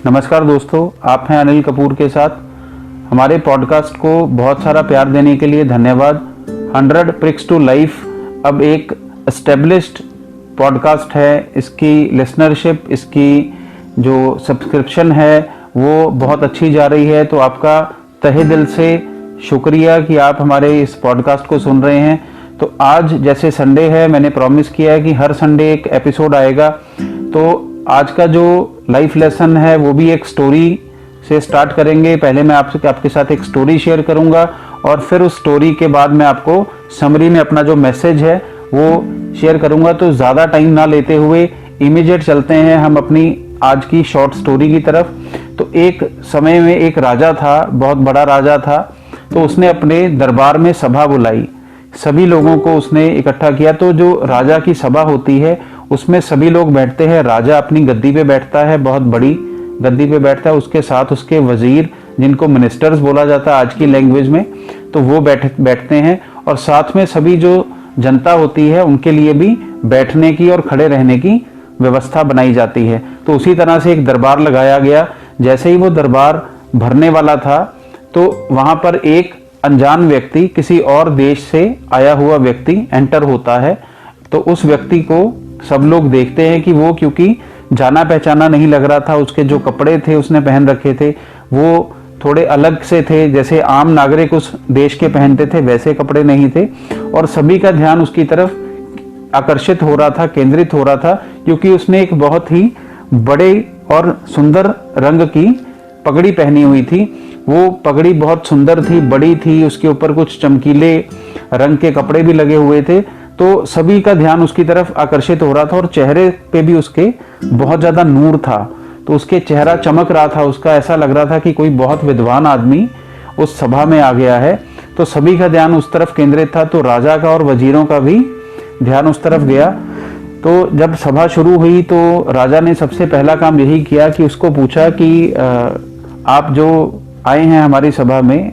नमस्कार दोस्तों, आप हैं अनिल कपूर के साथ। हमारे पॉडकास्ट को बहुत सारा प्यार देने के लिए धन्यवाद। 100 ब्रिक्स टू लाइफ अब एक एस्टेब्लिश्ड पॉडकास्ट है। इसकी लिसनरशिप, इसकी जो सब्सक्रिप्शन है वो बहुत अच्छी जा रही है। तो आपका तहे दिल से शुक्रिया कि आप हमारे इस पॉडकास्ट को सुन रहे हैं। तो आज जैसे संडे है, मैंने प्रॉमिस किया है कि हर संडे एक एपिसोड आएगा। तो आज का जो लाइफ लेसन है वो भी एक स्टोरी से स्टार्ट करेंगे। पहले मैं आपके साथ एक स्टोरी शेयर करूंगा और फिर उस स्टोरी के बाद मैं आपको समरी में अपना जो मैसेज है वो शेयर करूंगा। तो ज़्यादा टाइम ना लेते हुए इमीडिएट चलते हैं हम अपनी आज की शॉर्ट स्टोरी की तरफ। तो एक समय में एक राजा था, बहुत बड़ा राजा था। तो उसने अपने दरबार में सभा बुलाई, सभी लोगों को उसने इकट्ठा किया। तो जो राजा की सभा होती है उसमें सभी लोग बैठते हैं। राजा अपनी गद्दी पे बैठता है, बहुत बड़ी गद्दी पे बैठता है। उसके साथ उसके वजीर, जिनको मिनिस्टर्स बोला जाता है आज की लैंग्वेज में, तो वो बैठते हैं। और साथ में सभी जो जनता होती है उनके लिए भी बैठने की और खड़े रहने की व्यवस्था बनाई जाती है। तो उसी तरह से एक दरबार लगाया गया। जैसे ही वो दरबार भरने वाला था तो वहां पर एक अनजान व्यक्ति, किसी और देश से आया हुआ व्यक्ति एंटर होता है। तो उस व्यक्ति को सब लोग देखते हैं कि वो, क्योंकि जाना पहचाना नहीं लग रहा था, उसके जो कपड़े थे उसने पहन रखे थे वो थोड़े अलग से थे, जैसे आम नागरिक उस देश के पहनते थे वैसे कपड़े नहीं थे। और सभी का ध्यान उसकी तरफ आकर्षित हो रहा था, केंद्रित हो रहा था, क्योंकि उसने एक बहुत ही बड़े और सुंदर रंग की पगड़ी पहनी हुई थी। वो पगड़ी बहुत सुंदर थी, बड़ी थी, उसके ऊपर कुछ चमकीले रंग के कपड़े भी लगे हुए थे। तो सभी का ध्यान उसकी तरफ आकर्षित हो रहा था और चेहरे पे भी उसके बहुत ज्यादा नूर था। तो उसके चेहरा चमक रहा था, उसका ऐसा लग रहा था कि कोई बहुत विद्वान आदमी उस सभा में आ गया है। तो सभी का ध्यान उस तरफ केंद्रित था। तो राजा का और वजीरों का भी ध्यान उस तरफ गया। तो जब सभा शुरू हुई तो राजा ने सबसे पहला काम यही किया कि उसको पूछा कि आप जो आए हैं हमारी सभा में,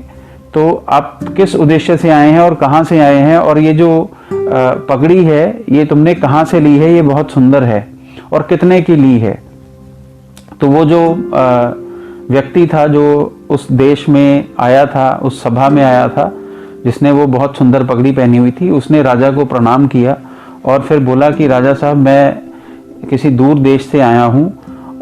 तो आप किस उद्देश्य से आए हैं और कहाँ से आए हैं, और ये जो पगड़ी है ये तुमने कहाँ से ली है, ये बहुत सुंदर है, और कितने की ली है। तो वो जो व्यक्ति था जो उस देश में आया था, उस सभा में आया था, जिसने वो बहुत सुंदर पगड़ी पहनी हुई थी, उसने राजा को प्रणाम किया और फिर बोला कि राजा साहब, मैं किसी दूर देश से आया हूँ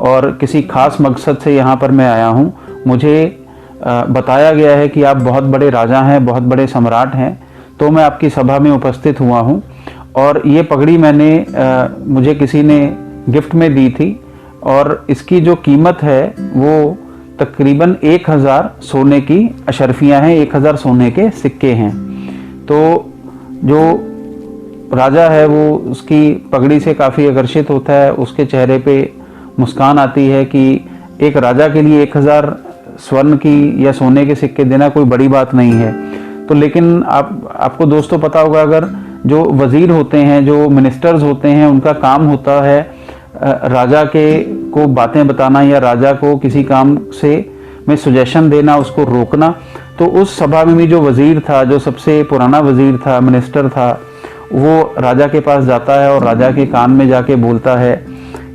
और किसी खास मकसद से यहाँ पर मैं आया हूँ। मुझे बताया गया है कि आप बहुत बड़े राजा हैं, बहुत बड़े सम्राट हैं, तो मैं आपकी सभा में उपस्थित हुआ हूँ। और ये पगड़ी मुझे किसी ने गिफ्ट में दी थी और इसकी जो कीमत है वो तकरीबन 1000 सोने की अशर्फियाँ हैं, 1000 सोने के सिक्के हैं। तो जो राजा है वो उसकी पगड़ी से काफ़ी आकर्षित होता है, उसके चेहरे पे मुस्कान आती है कि एक राजा के लिए 1000 स्वर्ण की या सोने के सिक्के देना कोई बड़ी बात नहीं है। तो लेकिन आपको दोस्तों पता होगा, अगर जो वजीर होते हैं, जो मिनिस्टर्स होते हैं, उनका काम होता है राजा को बातें बताना या राजा को किसी काम में सुजेशन देना, उसको रोकना। तो उस सभा में भी जो वजीर था, जो सबसे पुराना वजीर था, मिनिस्टर था, वो राजा के पास जाता है और राजा के कान में जाके बोलता है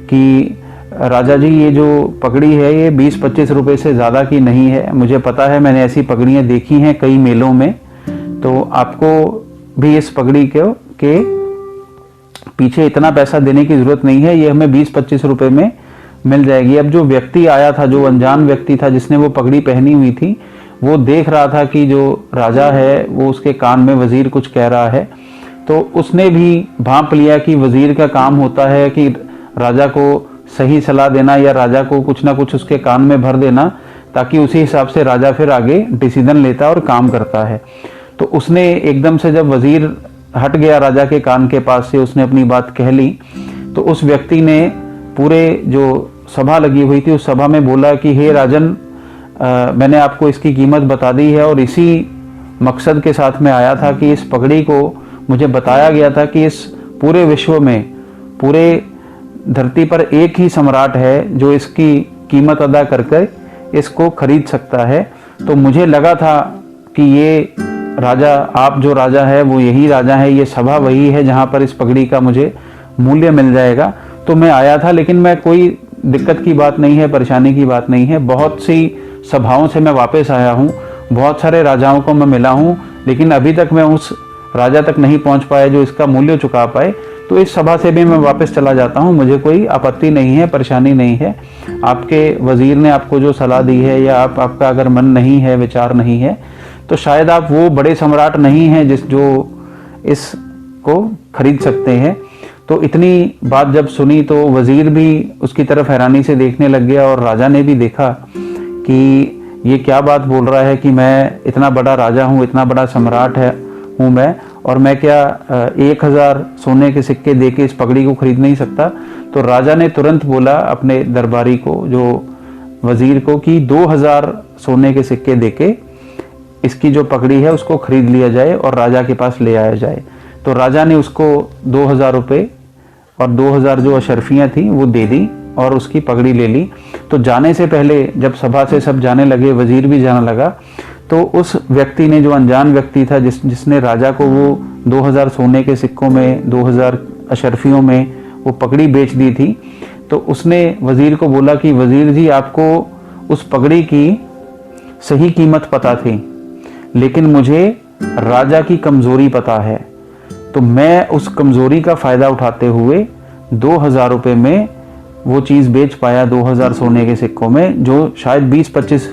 कि राजा जी, ये जो पगड़ी है ये 20-25 रुपए से ज़्यादा की नहीं है। मुझे पता है, मैंने ऐसी पगड़ियाँ देखी हैं कई मेलों में। तो आपको भी इस पगड़ी के पीछे इतना पैसा देने की ज़रूरत नहीं है, ये हमें 20-25 रुपए में मिल जाएगी। अब जो व्यक्ति आया था, जो अनजान व्यक्ति था जिसने वो पगड़ी पहनी हुई थी, वो देख रहा था कि जो राजा है वो उसके कान में वजीर कुछ कह रहा है। तो उसने भी भांप लिया कि वजीर का काम होता है कि राजा को सही सलाह देना या राजा को कुछ ना कुछ उसके कान में भर देना, ताकि उसी हिसाब से राजा फिर आगे डिसीजन लेता और काम करता है। तो उसने एकदम से, जब वजीर हट गया राजा के कान के पास से, उसने अपनी बात कह ली, तो उस व्यक्ति ने पूरे जो सभा लगी हुई थी उस सभा में बोला कि हे राजन, मैंने आपको इसकी कीमत बता दी है और इसी मकसद के साथ में आया था कि इस पगड़ी को मुझे बताया गया था कि इस पूरे विश्व में, पूरे धरती पर एक ही सम्राट है जो इसकी कीमत अदा करके इसको खरीद सकता है। तो मुझे लगा था कि ये राजा, आप जो राजा है वो यही राजा है, ये सभा वही है जहाँ पर इस पगड़ी का मुझे मूल्य मिल जाएगा। तो मैं आया था, लेकिन मैं कोई दिक्कत की बात नहीं है, परेशानी की बात नहीं है। बहुत सी सभाओं से मैं वापस आया हूँ, बहुत सारे राजाओं को मैं मिला हूँ, लेकिन अभी तक मैं उस राजा तक नहीं पहुँच पाया जो इसका मूल्य चुका पाए। तो इस सभा से भी मैं वापस चला जाता हूँ, मुझे कोई आपत्ति नहीं है, परेशानी नहीं है। आपके वजीर ने आपको जो सलाह दी है, या आपका अगर मन नहीं है, विचार नहीं है, तो शायद आप वो बड़े सम्राट नहीं हैं जो इसको खरीद सकते हैं। तो इतनी बात जब सुनी तो वजीर भी उसकी तरफ हैरानी से देखने लग गया, और राजा ने भी देखा कि ये क्या बात बोल रहा है कि मैं इतना बड़ा राजा हूँ, इतना बड़ा सम्राट हूँ मैं, और मैं क्या 1000 सोने के सिक्के दे के इस पगड़ी को खरीद नहीं सकता। तो राजा ने तुरंत बोला अपने दरबारी को, जो वजीर को, कि 2000 सोने के सिक्के दे के इसकी जो पगड़ी है उसको खरीद लिया जाए और राजा के पास ले आया जाए। तो राजा ने उसको 2000 रुपये और 2000 जो अशर्फियाँ थी वो दे दी और उसकी पगड़ी ले ली। तो जाने से पहले जब सभा से सब जाने लगे, वजीर भी जाने लगा, तो उस व्यक्ति ने, जो अनजान व्यक्ति था, जिसने राजा को वो 2000 सोने के सिक्कों में, 2000 अशर्फियों में वो पगड़ी बेच दी थी, तो उसने वजीर को बोला कि वजीर जी, आपको उस पगड़ी की सही कीमत पता थी, लेकिन मुझे राजा की कमजोरी पता है, तो मैं उस कमजोरी का फायदा उठाते हुए 2000 रुपये में वो चीज़ बेच पाया, 2000 सोने के सिक्कों में, जो शायद 20-25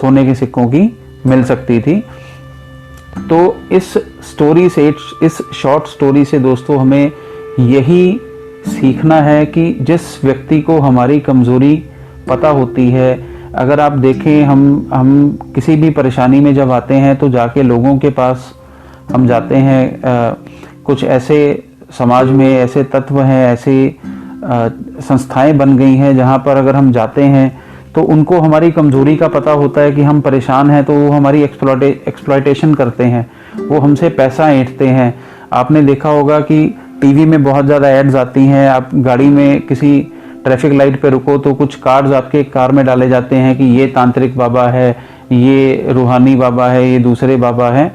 सोने के सिक्कों की मिल सकती थी। तो इस स्टोरी से, इस शॉर्ट स्टोरी से दोस्तों, हमें यही सीखना है कि जिस व्यक्ति को हमारी कमजोरी पता होती है, अगर आप देखें, हम किसी भी परेशानी में जब आते हैं तो जाके लोगों के पास हम जाते हैं। कुछ ऐसे समाज में ऐसे तत्व हैं, ऐसी संस्थाएं बन गई हैं जहां पर अगर हम जाते हैं तो उनको हमारी कमजोरी का पता होता है कि हम परेशान हैं, तो वो हमारी एक्सप्लॉयटेशन करते हैं, वो हमसे पैसा ऐंठते हैं। आपने देखा होगा कि टीवी में बहुत ज़्यादा एड्स आती हैं, आप गाड़ी में किसी ट्रैफिक लाइट पे रुको तो कुछ कार्ड्स आपके कार में डाले जाते हैं कि ये तांत्रिक बाबा है, ये रूहानी बाबा है, ये दूसरे बाबा है।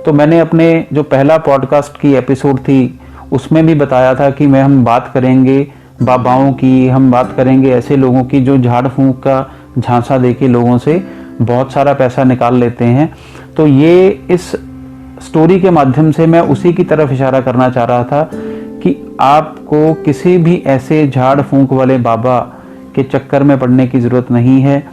तो मैंने अपने जो पहला पॉडकास्ट की एपिसोड थी उसमें भी बताया था कि हम बात करेंगे बाबाओं की, हम बात करेंगे ऐसे लोगों की जो झाड़ फूंक का झांसा देके लोगों से बहुत सारा पैसा निकाल लेते हैं। तो ये इस स्टोरी के माध्यम से मैं उसी की तरफ इशारा करना चाह रहा था कि आपको किसी भी ऐसे झाड़ फूंक वाले बाबा के चक्कर में पड़ने की ज़रूरत नहीं है।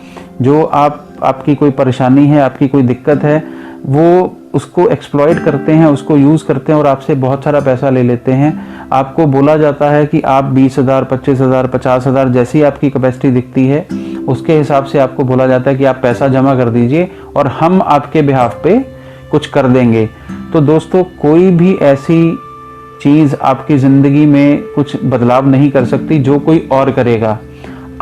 जो आपकी कोई परेशानी है, आपकी कोई दिक्कत है, वो उसको एक्सप्लॉइट करते हैं, उसको यूज़ करते हैं और आपसे बहुत सारा पैसा ले लेते हैं। आपको बोला जाता है कि आप 20,000, 25,000, 50,000 जैसी आपकी कैपेसिटी दिखती है, उसके हिसाब से आपको बोला जाता है कि आप पैसा जमा कर दीजिए और हम आपके बिहाफ पे कुछ कर देंगे। तो दोस्तों, कोई भी ऐसी चीज़ आपकी ज़िंदगी में कुछ बदलाव नहीं कर सकती जो कोई और करेगा।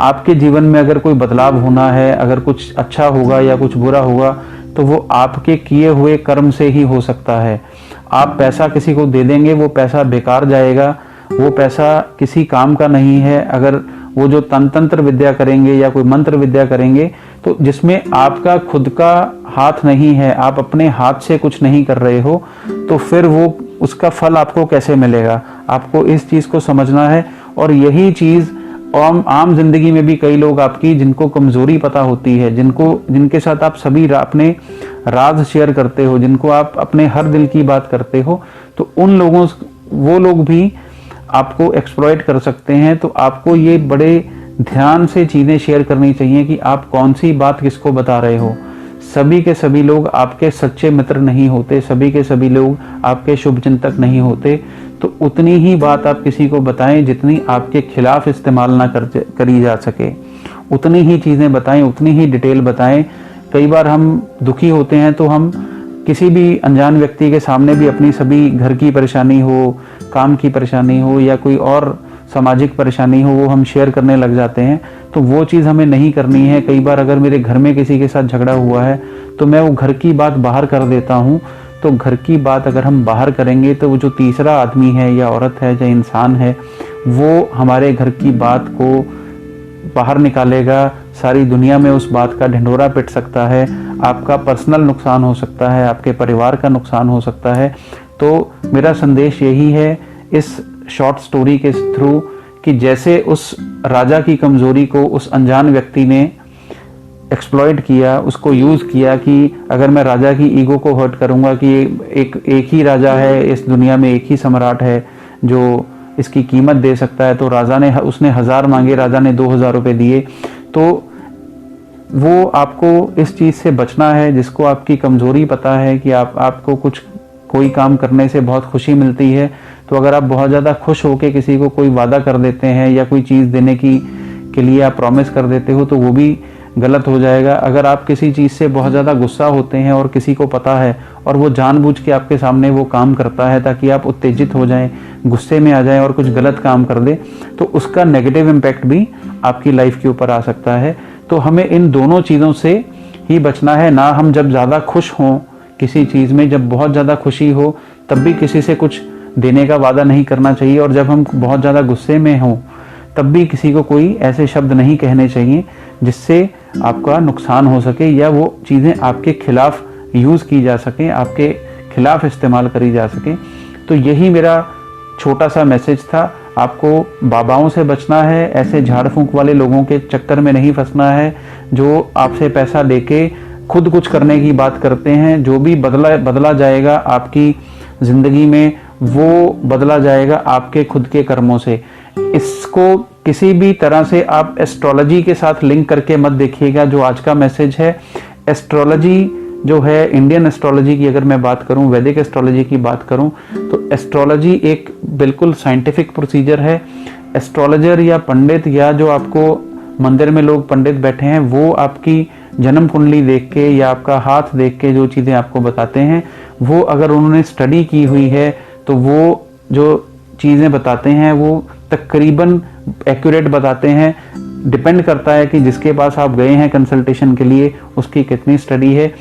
आपके जीवन में अगर कोई बदलाव होना है, अगर कुछ अच्छा होगा या कुछ बुरा होगा, तो वो आपके किए हुए कर्म से ही हो सकता है। आप पैसा किसी को दे देंगे, वो पैसा बेकार जाएगा, वो पैसा किसी काम का नहीं है। अगर वो जो तंत्र विद्या करेंगे या कोई मंत्र विद्या करेंगे, तो जिसमें आपका खुद का हाथ नहीं है, आप अपने हाथ से कुछ नहीं कर रहे हो, तो फिर वो उसका फल आपको कैसे मिलेगा? आपको इस चीज़ को समझना है। और यही चीज़ आम जिंदगी में भी कई लोग आपकी, जिनको कमजोरी पता होती है, जिनके साथ आप सभी अपने राज शेयर करते हो, जिनको आप अपने हर दिल की बात करते हो, तो वो लोग भी आपको एक्सप्लॉइट कर सकते हैं। तो आपको ये बड़े ध्यान से चीज़ें शेयर करनी चाहिए कि आप कौन सी बात किसको बता रहे हो। सभी के सभी लोग आपके सच्चे मित्र नहीं होते, सभी के सभी लोग आपके शुभचिंतक नहीं होते। तो उतनी ही बात आप किसी को बताएं जितनी आपके खिलाफ इस्तेमाल ना करी जा सके, उतनी ही चीज़ें बताएं, उतनी ही डिटेल बताएं। कई बार हम दुखी होते हैं तो हम किसी भी अनजान व्यक्ति के सामने भी अपनी सभी घर की परेशानी हो, काम की परेशानी हो या कोई और सामाजिक परेशानी हो, वो हम शेयर करने लग जाते हैं। तो वो चीज़ हमें नहीं करनी है। कई बार अगर मेरे घर में किसी के साथ झगड़ा हुआ है तो मैं वो घर की बात बाहर कर देता हूँ। तो घर की बात अगर हम बाहर करेंगे तो वो जो तीसरा आदमी है या औरत है या इंसान है, वो हमारे घर की बात को बाहर निकालेगा। सारी दुनिया में उस बात का ढिंढोरा पिट सकता है, आपका पर्सनल नुकसान हो सकता है, आपके परिवार का नुकसान हो सकता है। तो मेरा संदेश यही है इस शॉर्ट स्टोरी के थ्रू कि जैसे उस राजा की कमजोरी को उस अनजान व्यक्ति ने एक्सप्लॉइट किया, उसको यूज किया कि अगर मैं राजा की ईगो को हर्ट करूंगा कि एक ही राजा है इस दुनिया में, एक ही सम्राट है जो इसकी कीमत दे सकता है, तो राजा ने उसने 1000 मांगे, राजा ने 2000 रुपए दिए। तो वो आपको इस चीज से बचना है, जिसको आपकी कमजोरी पता है कि आपको कोई काम करने से बहुत खुशी मिलती है। तो अगर आप बहुत ज़्यादा खुश होकर किसी को कोई वादा कर देते हैं या कोई चीज़ देने के लिए आप प्रॉमिस कर देते हो, तो वो भी गलत हो जाएगा। अगर आप किसी चीज़ से बहुत ज़्यादा गुस्सा होते हैं और किसी को पता है और वो जानबूझ के आपके सामने वो काम करता है ताकि आप उत्तेजित हो जाएं, गुस्से में आ जाएं और कुछ गलत काम कर दे, तो उसका नेगेटिव इम्पैक्ट भी आपकी लाइफ के ऊपर आ सकता है। तो हमें इन दोनों चीज़ों से ही बचना है। ना हम जब ज़्यादा खुश हों किसी चीज़ में, जब बहुत ज़्यादा खुशी हो तब भी किसी से कुछ देने का वादा नहीं करना चाहिए, और जब हम बहुत ज़्यादा गुस्से में हों तब भी किसी को कोई ऐसे शब्द नहीं कहने चाहिए जिससे आपका नुकसान हो सके या वो चीज़ें आपके खिलाफ यूज़ की जा सकें, आपके खिलाफ इस्तेमाल करी जा सकें। तो यही मेरा छोटा सा मैसेज था। आपको बाबाओं से बचना है, ऐसे झाड़ फूंक वाले लोगों के चक्कर में नहीं फंसना है जो आपसे पैसा लेके खुद कुछ करने की बात करते हैं। जो भी बदला जाएगा आपकी ज़िंदगी में, वो बदला जाएगा आपके खुद के कर्मों से। इसको किसी भी तरह से आप एस्ट्रोलॉजी के साथ लिंक करके मत देखिएगा। जो आज का मैसेज है, एस्ट्रोलॉजी जो है, इंडियन एस्ट्रोलॉजी की अगर मैं बात करूं, वैदिक एस्ट्रोलॉजी की बात करूं, तो एस्ट्रोलॉजी एक बिल्कुल साइंटिफिक प्रोसीजर है। एस्ट्रोलॉजर या पंडित या जो आपको मंदिर में लोग पंडित बैठे हैं, वो आपकी जन्म कुंडली देख के या आपका हाथ देख के जो चीज़ें आपको बताते हैं, वो अगर उन्होंने स्टडी की हुई है तो वो जो चीज़ें बताते हैं वो तकरीबन एक्यूरेट बताते हैं। डिपेंड करता है कि जिसके पास आप गए हैं कंसल्टेशन के लिए उसकी कितनी स्टडी है।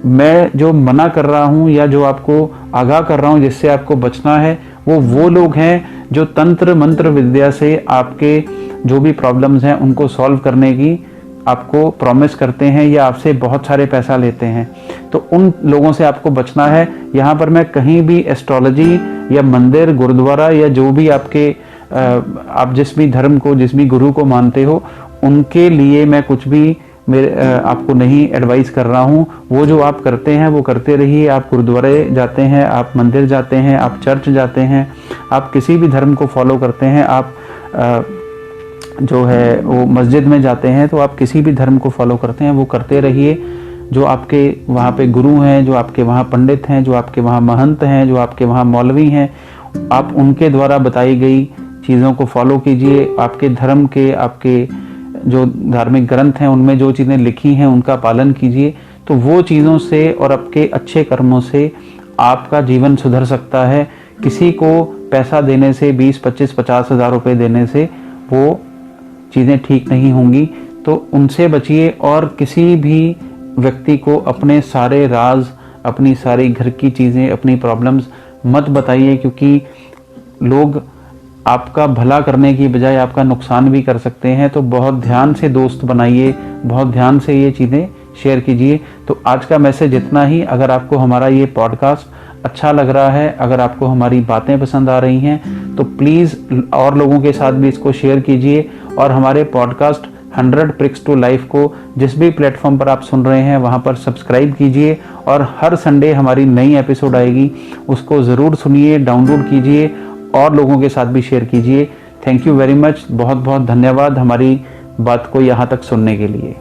मैं जो मना कर रहा हूँ या जो आपको आगाह कर रहा हूँ जिससे आपको बचना है, वो लोग हैं जो तंत्र मंत्र विद्या से आपके जो भी प्रॉब्लम्स हैं उनको सॉल्व करने की आपको प्रॉमिस करते हैं या आपसे बहुत सारे पैसा लेते हैं। तो उन लोगों से आपको बचना है। यहाँ पर मैं कहीं भी एस्ट्रोलॉजी या मंदिर, गुरुद्वारा या जो भी आप जिस भी धर्म को, जिस भी गुरु को मानते हो, उनके लिए मैं कुछ भी आपको नहीं एडवाइस कर रहा हूँ। वो जो आप करते हैं वो करते रहिए। आप गुरुद्वारे जाते हैं, आप मंदिर जाते हैं, आप चर्च जाते हैं, आप किसी भी धर्म को फॉलो करते हैं, आप जो है वो मस्जिद में जाते हैं, तो आप किसी भी धर्म को फॉलो करते हैं वो करते रहिए। जो आपके वहाँ पे गुरु हैं, जो आपके वहाँ पंडित हैं, जो आपके वहाँ महंत हैं, जो आपके वहाँ मौलवी हैं, आप उनके द्वारा बताई गई चीज़ों को फॉलो कीजिए। आपके धर्म के, आपके जो धार्मिक ग्रंथ हैं उनमें जो चीज़ें लिखी हैं उनका पालन कीजिए। तो वो चीज़ों से और आपके अच्छे कर्मों से आपका जीवन सुधर सकता है। किसी को पैसा देने से, 20, 25, 50 हज़ार रुपये देने से वो चीज़ें ठीक नहीं होंगी। तो उनसे बचिए और किसी भी व्यक्ति को अपने सारे राज, अपनी सारी घर की चीज़ें, अपनी प्रॉब्लम्स मत बताइए, क्योंकि लोग आपका भला करने की बजाय आपका नुकसान भी कर सकते हैं। तो बहुत ध्यान से दोस्त बनाइए, बहुत ध्यान से ये चीज़ें शेयर कीजिए। तो आज का मैसेज इतना ही। अगर आपको हमारा ये पॉडकास्ट अच्छा लग रहा है, अगर आपको हमारी बातें पसंद आ रही हैं, तो प्लीज़ और लोगों के साथ भी इसको शेयर कीजिए। और हमारे पॉडकास्ट 100 ट्रिक्स टू लाइफ को जिस भी प्लेटफॉर्म पर आप सुन रहे हैं वहाँ पर सब्सक्राइब कीजिए। और हर संडे हमारी नई एपिसोड आएगी, उसको ज़रूर सुनिए, डाउनलोड कीजिए और लोगों के साथ भी शेयर कीजिए। Thank you very much. बहुत बहुत धन्यवाद हमारी बात को यहाँ तक सुनने के लिए।